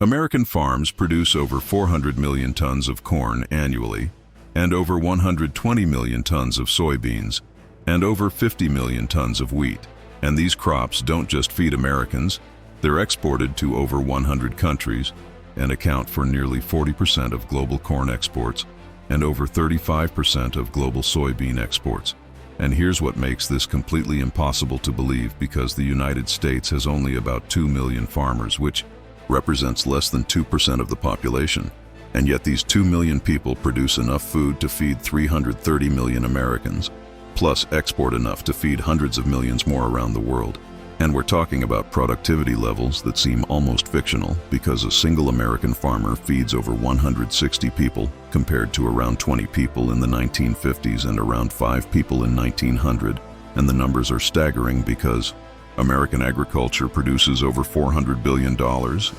American farms produce over 400 million tons of corn annually, and over 120 million tons of soybeans, and over 50 million tons of wheat. And these crops don't just feed Americans, they're exported to over 100 countries and account for nearly 40% of global corn exports and over 35% of global soybean exports. And here's what makes this completely impossible to believe, because the United States has only about 2 million farmers, which represents less than 2% of the population. And yet these 2 million people produce enough food to feed 330 million Americans, plus export enough to feed hundreds of millions more around the world. And we're talking about productivity levels that seem almost fictional, because a single American farmer feeds over 160 people compared to around 20 people in the 1950s and around 5 people in 1900. And the numbers are staggering because American agriculture produces over $400 billion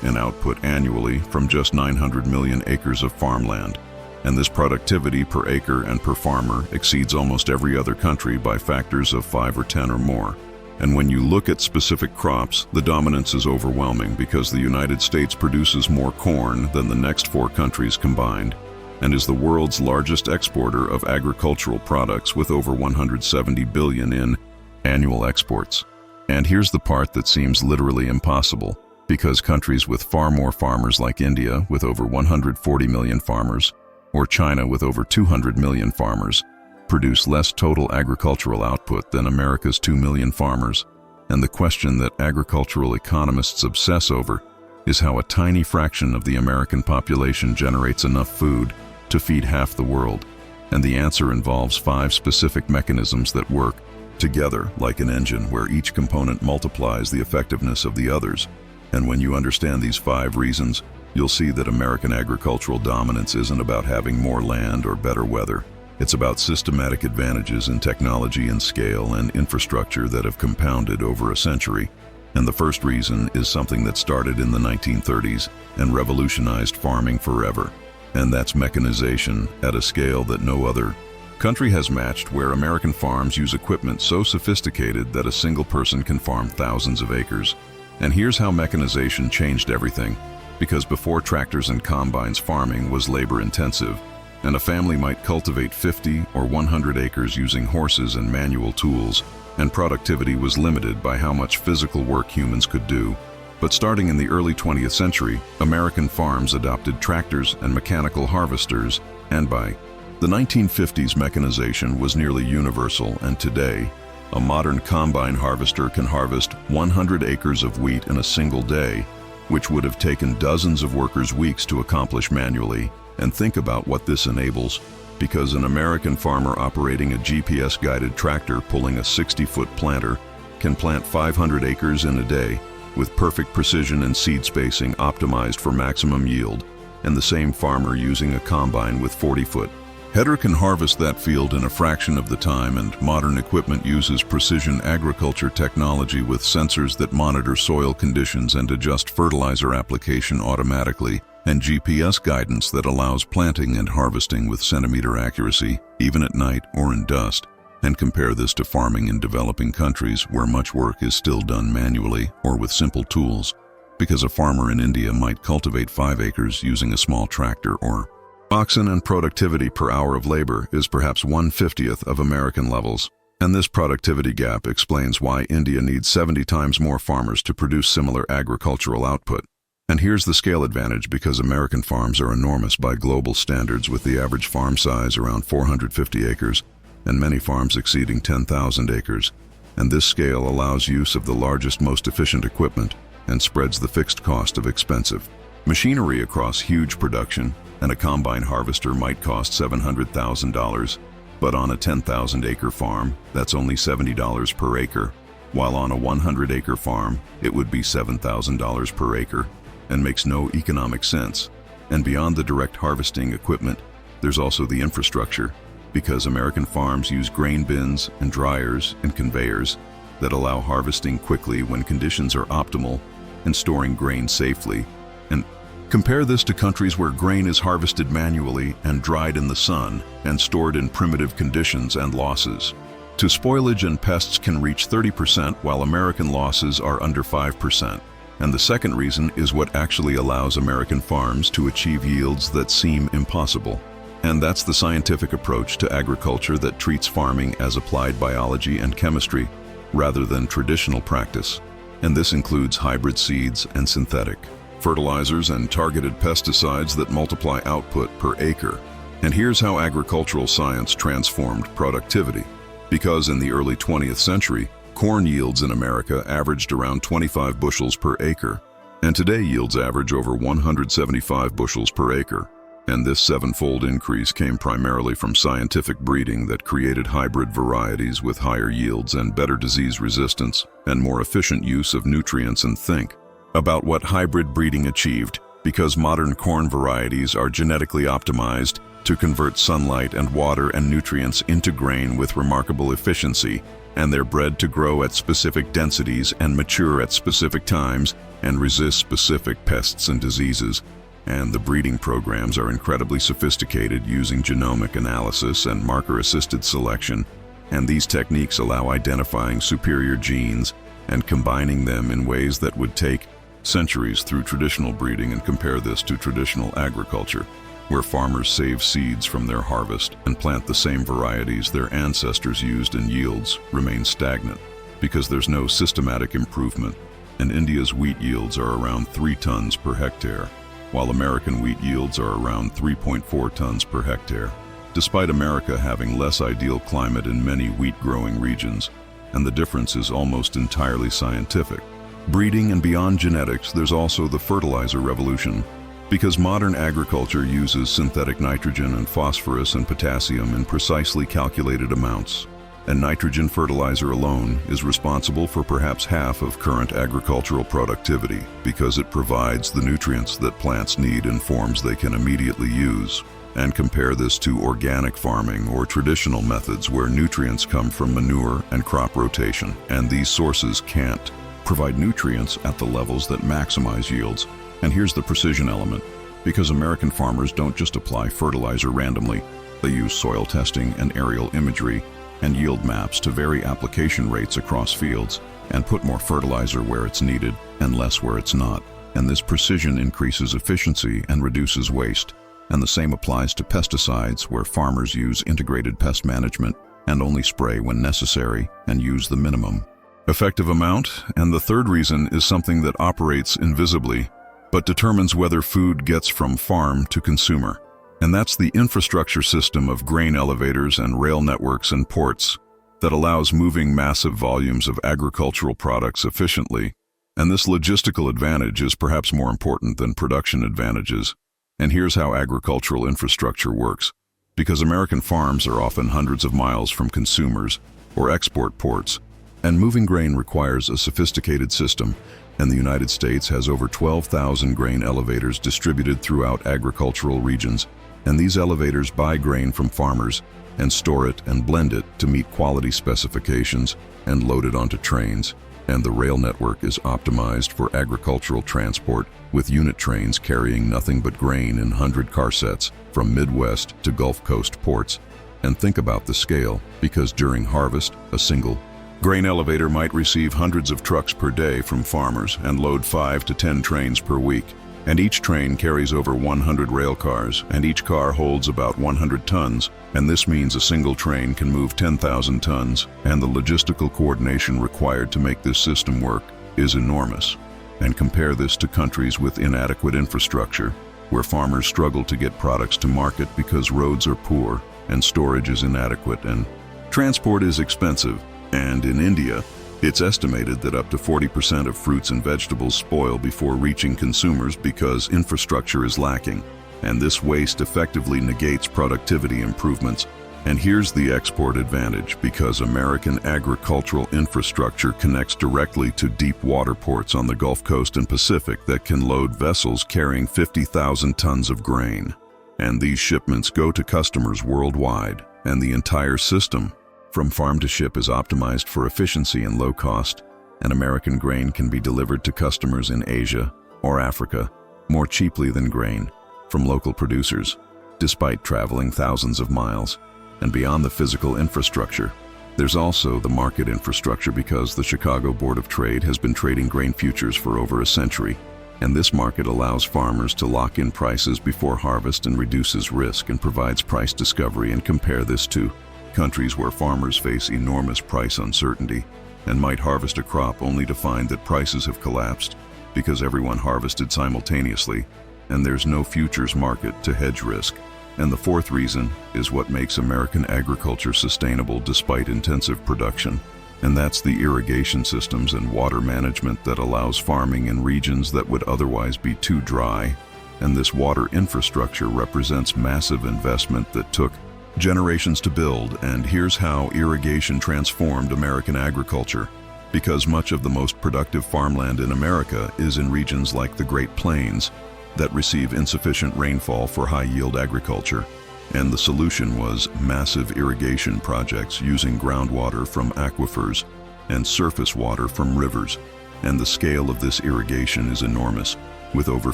in output annually from just 900 million acres of farmland. And this productivity per acre and per farmer exceeds almost every other country by factors of 5 or 10 or more. And when you look at specific crops, the dominance is overwhelming, because the United States produces more corn than the next 4 countries combined, and is the world's largest exporter of agricultural products with over 170 billion in annual exports. And here's the part that seems literally impossible, because countries with far more farmers like India with over 140 million farmers, or China with over 200 million farmers, produce less total agricultural output than America's 2 million farmers. And the question that agricultural economists obsess over is how a tiny fraction of the American population generates enough food to feed half the world. And the answer involves 5 specific mechanisms that work together like an engine, where each component multiplies the effectiveness of the others. And when you understand these 5 reasons, you'll see that American agricultural dominance isn't about having more land or better weather. It's about systematic advantages in technology and scale and infrastructure that have compounded over a century. And the first reason is something that started in the 1930s and revolutionized farming forever. And that's mechanization at a scale that no other country has matched, where American farms use equipment so sophisticated that a single person can farm thousands of acres. And here's how mechanization changed everything. Because before tractors and combines, farming was labor-intensive, and a family might cultivate 50 or 100 acres using horses and manual tools, and productivity was limited by how much physical work humans could do. But starting in the early 20th century, American farms adopted tractors and mechanical harvesters, and by the 1950s, mechanization was nearly universal, and today, a modern combine harvester can harvest 100 acres of wheat in a single day, which would have taken dozens of workers' weeks to accomplish manually. And think about what this enables, because an American farmer operating a GPS-guided tractor pulling a 60-foot planter can plant 500 acres in a day with perfect precision and seed spacing optimized for maximum yield, and the same farmer using a combine with 40-foot header can harvest that field in a fraction of the time. And modern equipment uses precision agriculture technology with sensors that monitor soil conditions and adjust fertilizer application automatically, and GPS guidance that allows planting and harvesting with centimeter accuracy, even at night or in dust. And compare this to farming in developing countries, where much work is still done manually or with simple tools, because a farmer in India might cultivate 5 acres using a small tractor or oxen, and productivity per hour of labor is perhaps 1/50th of American levels. And this productivity gap explains why India needs 70 times more farmers to produce similar agricultural output. And here's the scale advantage, because American farms are enormous by global standards, with the average farm size around 450 acres, and many farms exceeding 10,000 acres. And this scale allows use of the largest, most efficient equipment and spreads the fixed cost of expensive machinery across huge production. And a combine harvester might cost $700,000, but on a 10,000-acre farm, that's only $70 per acre, while on a 100-acre farm, it would be $7,000 per acre, and makes no economic sense. And beyond the direct harvesting equipment, there's also the infrastructure, because American farms use grain bins and dryers and conveyors that allow harvesting quickly when conditions are optimal and storing grain safely. And compare this to countries where grain is harvested manually and dried in the sun and stored in primitive conditions, and losses to spoilage and pests can reach 30%, while American losses are under 5%. And the second reason is what actually allows American farms to achieve yields that seem impossible. And that's the scientific approach to agriculture that treats farming as applied biology and chemistry rather than traditional practice. And this includes hybrid seeds and synthetic fertilizers and targeted pesticides that multiply output per acre. And here's how agricultural science transformed productivity. Because in the early 20th century, corn yields in America averaged around 25 bushels per acre, and today yields average over 175 bushels per acre. And this seven-fold increase came primarily from scientific breeding that created hybrid varieties with higher yields and better disease resistance and more efficient use of nutrients. And think about what hybrid breeding achieved, because modern corn varieties are genetically optimized to convert sunlight and water and nutrients into grain with remarkable efficiency, and they're bred to grow at specific densities and mature at specific times and resist specific pests and diseases. And the breeding programs are incredibly sophisticated, using genomic analysis and marker-assisted selection, and these techniques allow identifying superior genes and combining them in ways that would take centuries through traditional breeding. And compare this to traditional agriculture, where farmers save seeds from their harvest and plant the same varieties their ancestors used, and yields remain stagnant because there's no systematic improvement. And India's wheat yields are around 3 tons per hectare, while American wheat yields are around 3.4 tons per hectare, despite America having less ideal climate in many wheat-growing regions. And the difference is almost entirely scientific. Breeding and beyond genetics, there's also the fertilizer revolution. Because modern agriculture uses synthetic nitrogen and phosphorus and potassium in precisely calculated amounts, and nitrogen fertilizer alone is responsible for perhaps half of current agricultural productivity, because it provides the nutrients that plants need in forms they can immediately use. And compare this to organic farming or traditional methods where nutrients come from manure and crop rotation, and these sources can't provide nutrients at the levels that maximize yields. And here's the precision element. Because American farmers don't just apply fertilizer randomly, they use soil testing and aerial imagery and yield maps to vary application rates across fields and put more fertilizer where it's needed and less where it's not. And this precision increases efficiency and reduces waste. And the same applies to pesticides, where farmers use integrated pest management and only spray when necessary and use the minimum effective amount. And the third reason is something that operates invisibly, but determines whether food gets from farm to consumer. And that's the infrastructure system of grain elevators and rail networks and ports that allows moving massive volumes of agricultural products efficiently. And this logistical advantage is perhaps more important than production advantages. And here's how agricultural infrastructure works. Because American farms are often hundreds of miles from consumers or export ports, and moving grain requires a sophisticated system, and the United States has over 12,000 grain elevators distributed throughout agricultural regions. And these elevators buy grain from farmers and store it and blend it to meet quality specifications and load it onto trains. And the rail network is optimized for agricultural transport, with unit trains carrying nothing but grain in 100-car sets from Midwest to Gulf Coast ports. And think about the scale, because during harvest, a single grain elevator might receive hundreds of trucks per day from farmers and load 5 to 10 trains per week. And each train carries over 100 rail cars, and each car holds about 100 tons. And this means a single train can move 10,000 tons, and the logistical coordination required to make this system work is enormous. And compare this to countries with inadequate infrastructure, where farmers struggle to get products to market because roads are poor and storage is inadequate and transport is expensive. And in India, it's estimated that up to 40% of fruits and vegetables spoil before reaching consumers because infrastructure is lacking. And this waste effectively negates productivity improvements. And here's the export advantage, because American agricultural infrastructure connects directly to deep water ports on the Gulf Coast and Pacific that can load vessels carrying 50,000 tons of grain. And these shipments go to customers worldwide, and the entire system from farm to ship is optimized for efficiency and low cost, and American grain can be delivered to customers in Asia or Africa more cheaply than grain from local producers, despite traveling thousands of miles. And beyond the physical infrastructure, There's also the market infrastructure because the Chicago Board of Trade has been trading grain futures for over a century, and this market allows farmers to lock in prices before harvest and reduces risk and provides price discovery. And compare this to countries where farmers face enormous price uncertainty and might harvest a crop only to find that prices have collapsed because everyone harvested simultaneously and there's no futures market to hedge risk. And the fourth reason is what makes American agriculture sustainable despite intensive production, and that's the irrigation systems and water management that allows farming in regions that would otherwise be too dry. And this water infrastructure represents massive investment that took generations to build, and here's how irrigation transformed American agriculture. Because much of the most productive farmland in America is in regions like the Great Plains that receive insufficient rainfall for high-yield agriculture. And the solution was massive irrigation projects using groundwater from aquifers and surface water from rivers. And the scale of this irrigation is enormous, with over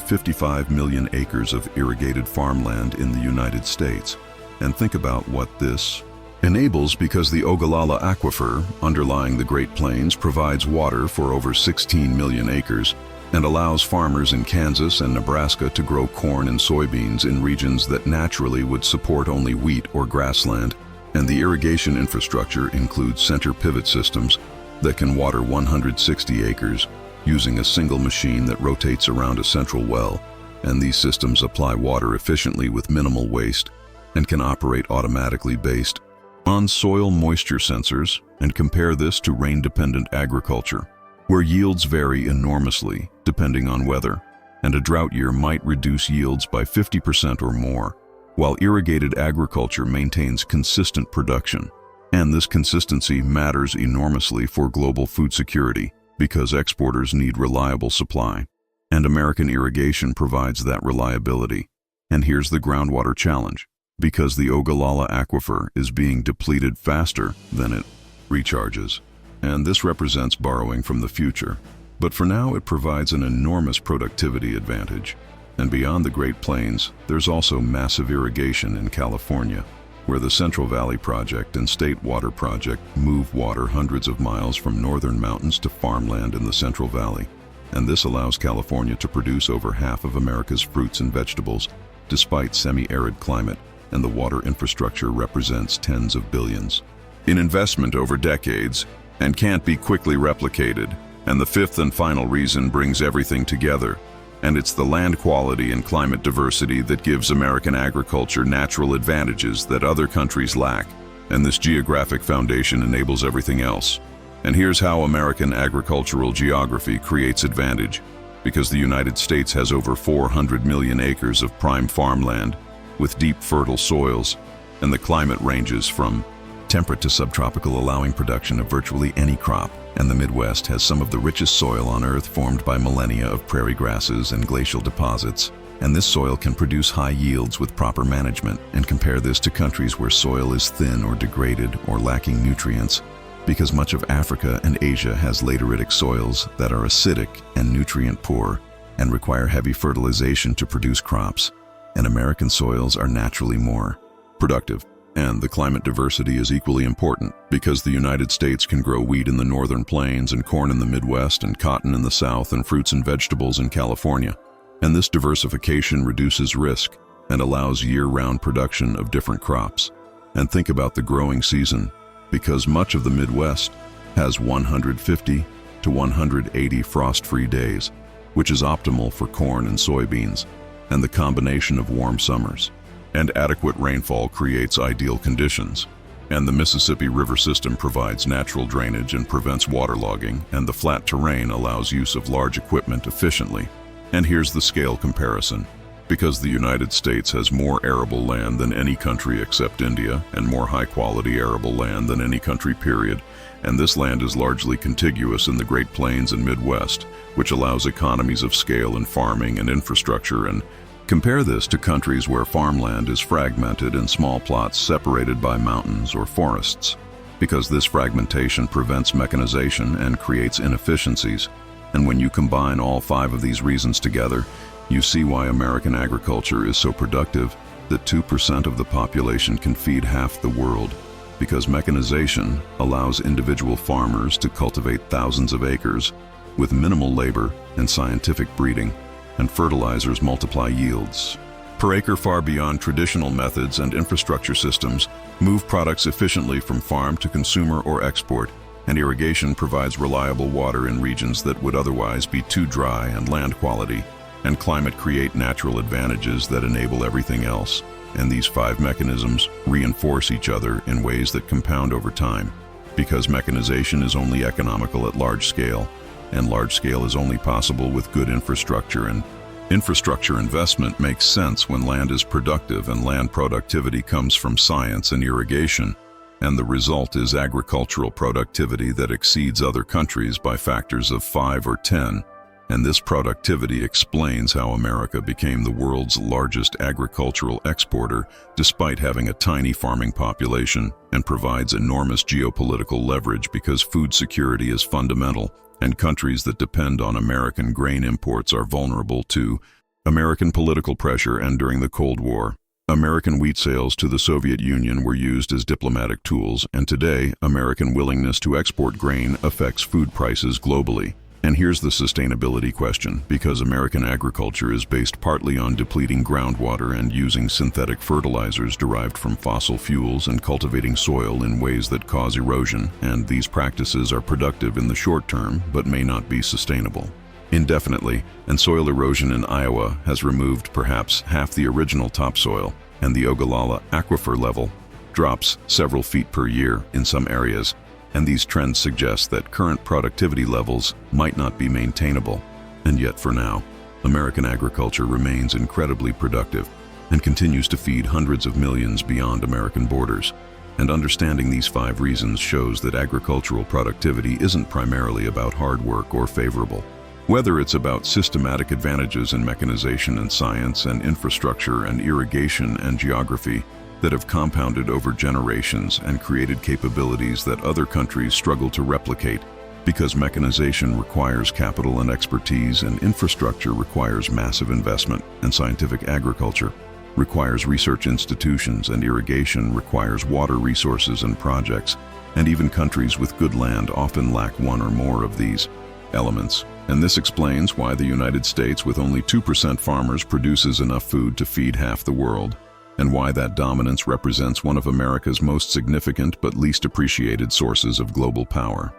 55 million acres of irrigated farmland in the United States. And think about what this enables, because the Ogallala Aquifer underlying the Great Plains provides water for over 16 million acres and allows farmers in Kansas and Nebraska to grow corn and soybeans in regions that naturally would support only wheat or grassland. And the irrigation infrastructure includes center pivot systems that can water 160 acres using a single machine that rotates around a central well. And these systems apply water efficiently with minimal waste and can operate automatically based on soil moisture sensors. And compare this to rain-dependent agriculture, where yields vary enormously depending on weather, and a drought year might reduce yields by 50% or more, while irrigated agriculture maintains consistent production. And this consistency matters enormously for global food security because exporters need reliable supply, and American irrigation provides that reliability. And here's the groundwater challenge. Because the Ogallala Aquifer is being depleted faster than it recharges. And this represents borrowing from the future. But for now, it provides an enormous productivity advantage. And beyond the Great Plains, there's also massive irrigation in California, where the Central Valley Project and State Water Project move water hundreds of miles from northern mountains to farmland in the Central Valley. And this allows California to produce over half of America's fruits and vegetables, despite semi-arid climate, and the water infrastructure represents tens of billions in investment over decades and can't be quickly replicated. And the fifth and final reason brings everything together, and it's the land quality and climate diversity that gives American agriculture natural advantages that other countries lack, and this geographic foundation enables everything else. And here's how American agricultural geography creates advantage. Because the United States has over 400 million acres of prime farmland with deep fertile soils, and the climate ranges from temperate to subtropical, allowing production of virtually any crop. And the Midwest has some of the richest soil on Earth, formed by millennia of prairie grasses and glacial deposits. And this soil can produce high yields with proper management. And compare this to countries where soil is thin or degraded or lacking nutrients, because much of Africa and Asia has lateritic soils that are acidic and nutrient poor and require heavy fertilization to produce crops. And American soils are naturally more productive. And the climate diversity is equally important, because the United States can grow wheat in the northern plains and corn in the Midwest and cotton in the South and fruits and vegetables in California. And this diversification reduces risk and allows year-round production of different crops. And think about the growing season, because much of the Midwest has 150 to 180 frost-free days, which is optimal for corn and soybeans. And the combination of warm summers and adequate rainfall creates ideal conditions. And the Mississippi River system provides natural drainage and prevents waterlogging, and the flat terrain allows use of large equipment efficiently. And here's the scale comparison. Because the United States has more arable land than any country except India, and more high-quality arable land than any country, period. And this land is largely contiguous in the Great Plains and Midwest, which allows economies of scale in farming and infrastructure. And compare this to countries where farmland is fragmented in small plots separated by mountains or forests, because this fragmentation prevents mechanization and creates inefficiencies. And when you combine all 5 of these reasons together, you see why American agriculture is so productive that 2% of the population can feed half the world, because mechanization allows individual farmers to cultivate thousands of acres with minimal labor and scientific breeding, and fertilizers multiply yields per acre far beyond traditional methods, and infrastructure systems move products efficiently from farm to consumer or export, and irrigation provides reliable water in regions that would otherwise be too dry, and land quality and climate create natural advantages that enable everything else. And these five mechanisms reinforce each other in ways that compound over time, because mechanization is only economical at large scale, and large scale is only possible with good infrastructure, and infrastructure investment makes sense when land is productive, and land productivity comes from science and irrigation, and the result is agricultural productivity that exceeds other countries by factors of 5 or 10, and this productivity explains how America became the world's largest agricultural exporter despite having a tiny farming population, and provides enormous geopolitical leverage because food security is fundamental, and countries that depend on American grain imports are vulnerable to American political pressure. And during the Cold War, American wheat sales to the Soviet Union were used as diplomatic tools, and today, American willingness to export grain affects food prices globally. And here's the sustainability question, because American agriculture is based partly on depleting groundwater and using synthetic fertilizers derived from fossil fuels, and cultivating soil in ways that cause erosion, and these practices are productive in the short term but may not be sustainable indefinitely, and soil erosion in Iowa has removed perhaps half the original topsoil, and the Ogallala aquifer level drops several feet per year in some areas, and these trends suggest that current productivity levels might not be maintainable. And yet for now, American agriculture remains incredibly productive and continues to feed hundreds of millions beyond American borders. And understanding these 5 reasons shows that agricultural productivity isn't primarily about hard work or favorable. Whether it's about systematic advantages in mechanization and science and infrastructure and irrigation and geography that have compounded over generations and created capabilities that other countries struggle to replicate, because mechanization requires capital and expertise, and infrastructure requires massive investment, and scientific agriculture requires research institutions, and irrigation requires water resources and projects, and even countries with good land often lack one or more of these elements. And this explains why the United States, with only 2% farmers, produces enough food to feed half the world, and why that dominance represents one of America's most significant but least appreciated sources of global power.